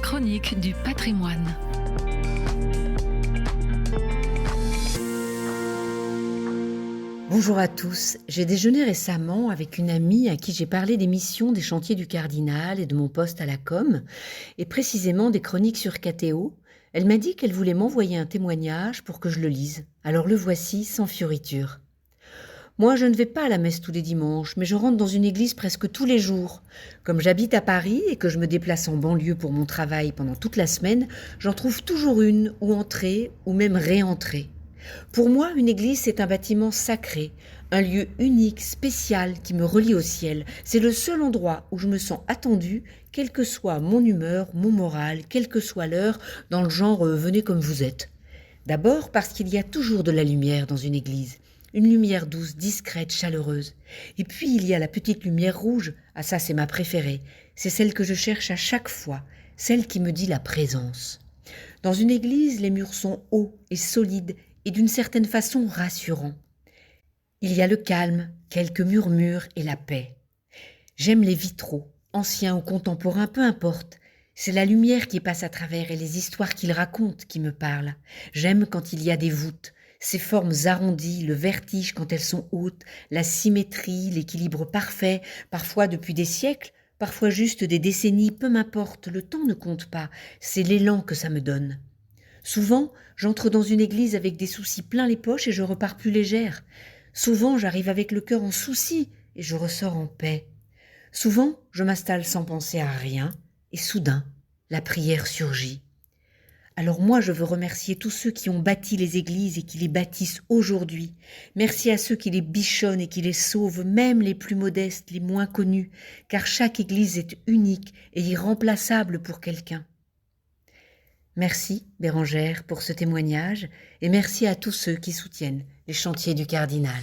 chronique du patrimoine. Bonjour à tous, j'ai déjeuné récemment avec une amie à qui j'ai parlé des missions des chantiers du Cardinal et de mon poste à la com, et précisément des chroniques sur KTO. Elle m'a dit qu'elle voulait m'envoyer un témoignage pour que je le lise. Alors le voici sans fioriture. Moi, je ne vais pas à la messe tous les dimanches, mais je rentre dans une église presque tous les jours. Comme j'habite à Paris et que je me déplace en banlieue pour mon travail pendant toute la semaine, j'en trouve toujours une, ou entrée, ou même réentrée. Pour moi, une église, c'est un bâtiment sacré, un lieu unique, spécial, qui me relie au ciel. C'est le seul endroit où je me sens attendue, quelle que soit mon humeur, mon moral, quelle que soit l'heure, dans le genre venez comme vous êtes. D'abord parce qu'il y a toujours de la lumière dans une église. Une lumière douce, discrète, chaleureuse. Et puis il y a la petite lumière rouge. Ah ça, c'est ma préférée. C'est celle que je cherche à chaque fois, celle qui me dit la présence. Dans une église, les murs sont hauts et solides et d'une certaine façon rassurants. Il y a le calme, quelques murmures et la paix. J'aime les vitraux, anciens ou contemporains, peu importe. C'est la lumière qui passe à travers et les histoires qu'ils racontent qui me parlent. J'aime quand il y a des voûtes, ces formes arrondies, le vertige quand elles sont hautes, la symétrie, l'équilibre parfait, parfois depuis des siècles, parfois juste des décennies, peu m'importe, le temps ne compte pas, c'est l'élan que ça me donne. Souvent, j'entre dans une église avec des soucis plein les poches et je repars plus légère. Souvent, j'arrive avec le cœur en souci et je ressors en paix. Souvent, je m'installe sans penser à rien et soudain, la prière surgit. Alors moi, je veux remercier tous ceux qui ont bâti les églises et qui les bâtissent aujourd'hui. Merci à ceux qui les bichonnent et qui les sauvent, même les plus modestes, les moins connus, car chaque église est unique et irremplaçable pour quelqu'un. Merci, Bérangère, pour ce témoignage et merci à tous ceux qui soutiennent les chantiers du Cardinal.